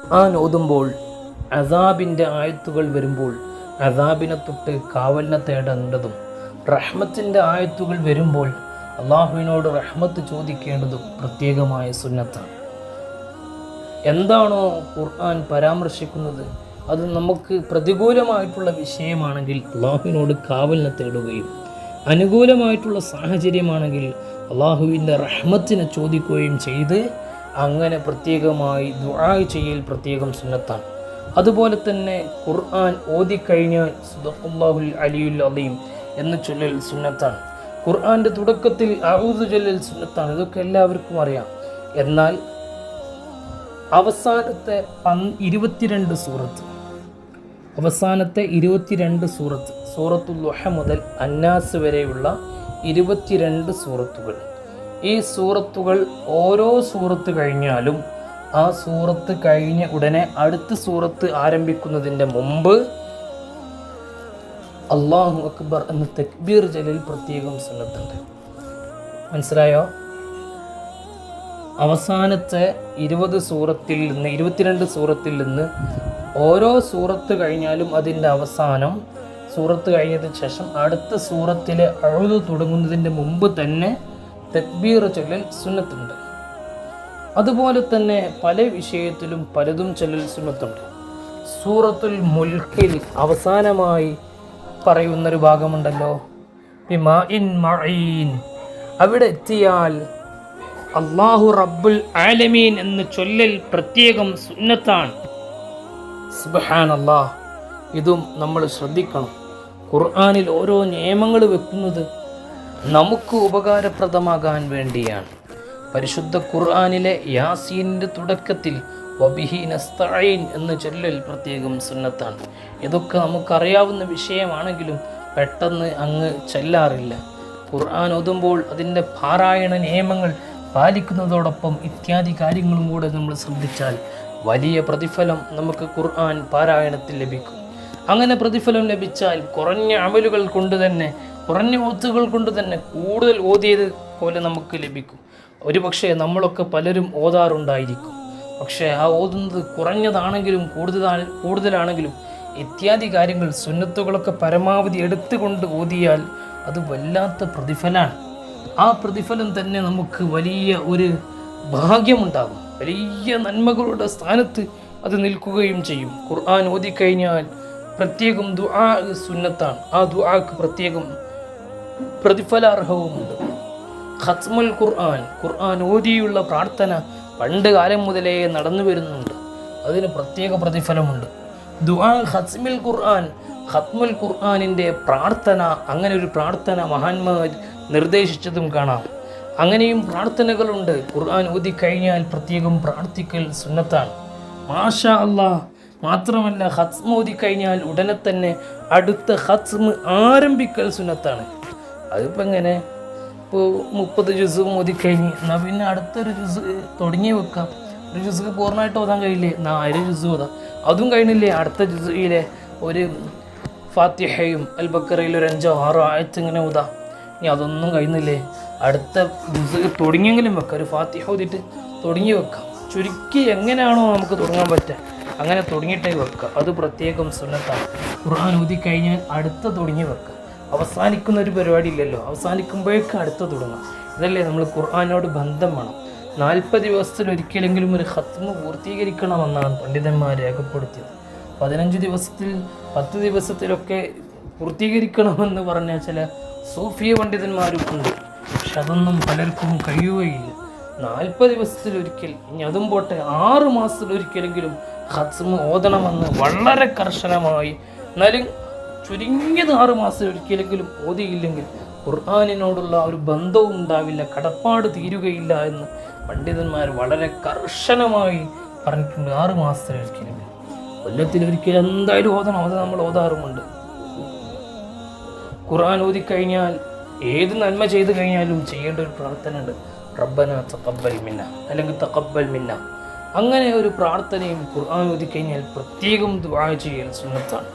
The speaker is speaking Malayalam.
ഖുർആൻ ഓതുമ്പോൾ അസാബിൻ്റെ ആയത്തുകൾ വരുമ്പോൾ അസാബിനെ തൊട്ട് കാവലിനെ തേടേണ്ടതും, റഹ്മത്തിൻ്റെ ആയത്തുകൾ വരുമ്പോൾ അള്ളാഹുവിനോട് റഹ്മത്ത് ചോദിക്കേണ്ടതും പ്രത്യേകമായ സുന്നത്താണ്. എന്താണോ ഖുർആൻ പരാമർശിക്കുന്നത് അത് നമുക്ക് പ്രതികൂലമായിട്ടുള്ള വിഷയമാണെങ്കിൽ അള്ളാഹുവിനോട് കാവലിനെ തേടുകയും, അനുകൂലമായിട്ടുള്ള സാഹചര്യമാണെങ്കിൽ അള്ളാഹുവിൻ്റെ റഹ്മത്തിനെ ചോദിക്കുകയും ചെയ്ത് അങ്ങനെ പ്രത്യേകമായി ദുആ ചെയ്യൽ പ്രത്യേകം സുന്നത്താണ്. അതുപോലെ തന്നെ ഖുർആൻ ഓതിക്കഴിഞ്ഞാൽ സദഖല്ലാഹുൽ അലിയുൽ അലീം എന്ന് ചൊല്ലൽ സുന്നത്താണ്. ഖുർആൻ്റെ തുടക്കത്തിൽ അഊദു ചൊല്ലൽ സുന്നത്താണ്. ഇതൊക്കെ എല്ലാവർക്കും അറിയാം. എന്നാൽ അവസാനത്തെ 22 സൂറത്ത്, അവസാനത്തെ 22 സൂറത്ത്, സൂറത്തുൽ ദുഹ മുതൽ അന്നാസ് വരെയുള്ള 22 സൂറത്തുകൾ, ഈ സൂറത്തുകൾ ഓരോ സൂറത്ത് കഴിഞ്ഞാലും ആ സൂറത്ത് കഴിഞ്ഞ ഉടനെ അടുത്ത സൂറത്ത് ആരംഭിക്കുന്നതിൻ്റെ മുമ്പ് അല്ലാഹു അക്ബർ എന്ന തക്ബീർ ചൊല്ലൽ പ്രത്യേകം സുന്നത്തുണ്ട്. മനസ്സിലായോ? അവസാനത്തെ 22 സൂറത്തിൽ നിന്ന് ഓരോ സൂറത്ത് കഴിഞ്ഞാലും അതിൻ്റെ അവസാനം സൂറത്ത് കഴിഞ്ഞതിന് ശേഷം അടുത്ത സൂറത്തിലെ അഊദു തുടങ്ങുന്നതിൻ്റെ മുമ്പ് തന്നെ തക്ബീർ ചൊല്ലൽ സുന്നത്തുണ്ട്. അതുപോലെ തന്നെ പല വിഷയത്തിലും പലതും ചൊല്ലൽ സുന്നത്തുണ്ട്. സൂറത്തുൽ മുൽക്കിൽ അവസാനമായി പറയുന്നൊരു ഭാഗമുണ്ടല്ലോ, ബിമാഇൻ മഈൻ. അവിടെ എത്തിയാൽ അല്ലാഹു റബ്ബുൽ ആലമീൻ എന്ന് ചൊല്ലൽ പ്രത്യേകം സുന്നത്താണ്. സുബ്ഹാനല്ലാഹ്, ഇതും നമ്മൾ ശ്രദ്ധിക്കണം. ഖുർആനിൽ ഓരോ നിയമങ്ങൾ വെക്കുന്നത് നമുക്ക് ഉപകാരപ്രദമാകാൻ വേണ്ടിയാണ്. പരിശുദ്ധ ഖുർആനിലെ യാസീനിൻ്റെ തുടക്കത്തിൽ വബിഹി നസ്തഈൻ എന്ന് ചൊല്ലൽ പ്രത്യേകം സുന്നത്താണ്. ഇതൊക്കെ നമുക്കറിയാവുന്ന വിഷയമാണെങ്കിലും പെട്ടെന്ന് അങ്ങ് ചെല്ലാറില്ല. ഖുർആൻ ഓതുമ്പോൾ അതിൻ്റെ പാരായണ നിയമങ്ങൾ പാലിക്കുന്നതോടൊപ്പം ഇത്യാദി കാര്യങ്ങളും കൂടെ നമ്മൾ ശ്രദ്ധിച്ചാൽ വലിയ പ്രതിഫലം നമുക്ക് ഖുർആൻ പാരായണത്തിൽ ലഭിക്കും. അങ്ങനെ പ്രതിഫലം ലഭിച്ചാൽ കുറഞ്ഞ അമലുകൾ കൊണ്ട് തന്നെ, കുറഞ്ഞ ഓത്തുകൾ കൊണ്ട് തന്നെ കൂടുതൽ ഓതിയത് പോലെ നമുക്ക് ലഭിക്കും. ഒരുപക്ഷെ നമ്മളൊക്കെ പലരും ഓതാറുണ്ടായിരിക്കും. പക്ഷേ ആ ഓതുന്നത് കുറഞ്ഞതാണെങ്കിലും കൂടുതലാണെങ്കിലും ഇത്യാദി കാര്യങ്ങൾ സുന്നത്തുകളൊക്കെ പരമാവധി എടുത്തുകൊണ്ട് ഓതിയാൽ അത് വല്ലാത്ത പ്രതിഫലമാണ്. ആ പ്രതിഫലം തന്നെ നമുക്ക് വലിയ ഒരു ഭാഗ്യമുണ്ടാകും. വലിയ നന്മകളുടെ സ്ഥാനത്ത് അത് നിൽക്കുകയും ചെയ്യും. ഖുർആൻ ഓതിക്കഴിഞ്ഞാൽ പ്രത്യേകം ദുആ സുന്നത്താണ്. ആ ദുആക്ക് പ്രത്യേകം പ്രതിഫലാർഹവുമുണ്ട്. ഖത്മുൽ ഖുർആൻ ഓതിയുള്ള പ്രാർത്ഥന പണ്ട് കാലം മുതലേ നടന്നു വരുന്നുണ്ട്. അതിന് പ്രത്യേക പ്രതിഫലമുണ്ട്. ദുആ ഖത്മുൽ ഖുർആനിൻ്റെ പ്രാർത്ഥന, അങ്ങനെ ഒരു പ്രാർത്ഥന മഹാന്മാർ നിർദ്ദേശിച്ചതും കാണാം. അങ്ങനെയും പ്രാർത്ഥനകളുണ്ട്. ഖുർആൻ ഓതിക്കഴിഞ്ഞാൽ പ്രത്യേകം പ്രാർത്ഥിക്കൽ സുന്നത്താണ്. മാഷാ അല്ലാഹ്. മാത്രമല്ല ഖത്മ ഓതിക്കഴിഞ്ഞാൽ ഉടനെ തന്നെ അടുത്ത ഖത്മ ആരംഭിക്കൽ സുന്നത്താണ്. അതിപ്പോൾ എങ്ങനെ? ഇപ്പോൾ 30 ജുസ് ഓതിക്കഴിഞ്ഞ് എന്നാൽ പിന്നെ അടുത്തൊരു ജുസ് തുടങ്ങി വെക്കാം. ഒരു ജുസ് പൂർണ്ണമായിട്ട് ഓതാൻ കഴിയില്ലേ? 4 ജുസ് ഓതാം. അതും കഴിഞ്ഞില്ലേ അടുത്ത ജുസിലെ ഒരു ഫാത്തിഹയും അൽ ബക്കറയിൽ ഒരു 5-6 ആയത്ത് ഇങ്ങനെ ഓതാം. ഇനി അതൊന്നും കഴിയുന്നില്ലേ, അടുത്ത ജുസ് തുടങ്ങിയെങ്കിലും വെക്കാം. ഒരു ഫാത്തിഹ ഓതിയിട്ട് തുടങ്ങി വെക്കാം. ചുരുക്കി എങ്ങനെയാണോ നമുക്ക് തുടങ്ങാൻ പറ്റുക അങ്ങനെ തുടങ്ങിയിട്ടേ വെക്കുക. അത് പ്രത്യേകം സുന്നത്താണ്. ഖുർആൻ ഓതിക്കഴിഞ്ഞാൽ അടുത്ത തുടങ്ങി വെക്കുക. അവസാനിക്കുന്ന ഒരു പരിപാടി ഇല്ലല്ലോ, അവസാനിക്കുമ്പോഴേക്കും അടുത്ത തുടങ്ങാം. ഇതല്ലേ നമ്മൾ ഖുർആനോട് ബന്ധം വേണം. 40 ദിവസത്തിലൊരിക്കലെങ്കിലും ഒരു ഖത്മ പൂർത്തീകരിക്കണമെന്നാണ് പണ്ഡിതന്മാർ രേഖപ്പെടുത്തിയത്. 15 ദിവസത്തിൽ 10 ദിവസത്തിലൊക്കെ പൂർത്തീകരിക്കണമെന്ന് പറഞ്ഞ ചില സൂഫി പണ്ഡിതന്മാരും ഉണ്ട്. പക്ഷെ അതൊന്നും പലർക്കും കഴിയുകയില്ല. 40 ദിവസത്തിലൊരിക്കൽ, ഇനി അതും പോട്ടെ 6 മാസത്തിലൊരിക്കലെങ്കിലും ഖത്മ ഓതണമെന്ന് വളരെ കർശനമായി, എന്നാലും ചുരുങ്ങിയത് 6 മാസത്തിലൊരിക്കലെങ്കിലും ഓതിയില്ലെങ്കിൽ ഖുർആനിനോടുള്ള ഒരു ബന്ധവും ഉണ്ടാവില്ല, കടപ്പാട് തീരുകയില്ല എന്ന് പണ്ഡിതന്മാർ വളരെ കർശനമായി പറഞ്ഞിട്ടുണ്ട്. 6 മാസത്തിലൊരിക്കലെങ്കിലും, കൊല്ലത്തിലൊരിക്കൽ എന്തായാലും ഓതണം. അത് നമ്മൾ ഓതാറുമുണ്ട്. ഖുർആൻ ഓതിക്കഴിഞ്ഞാൽ ഏത് നന്മ ചെയ്തു കഴിഞ്ഞാലും ചെയ്യേണ്ട ഒരു പ്രാർത്ഥന ഉണ്ട്, റബ്ബന തഖബ്ബൽ മിന്ന, അല്ലെങ്കിൽ തഖബ്ബൽ മിന്ന. അങ്ങനെ ഒരു പ്രാർത്ഥനയും ഖുർആൻ ഓതിക്കഴിഞ്ഞാൽ പ്രത്യേകം ദുആ ചെയ്യൽ സുന്നത്താണ്.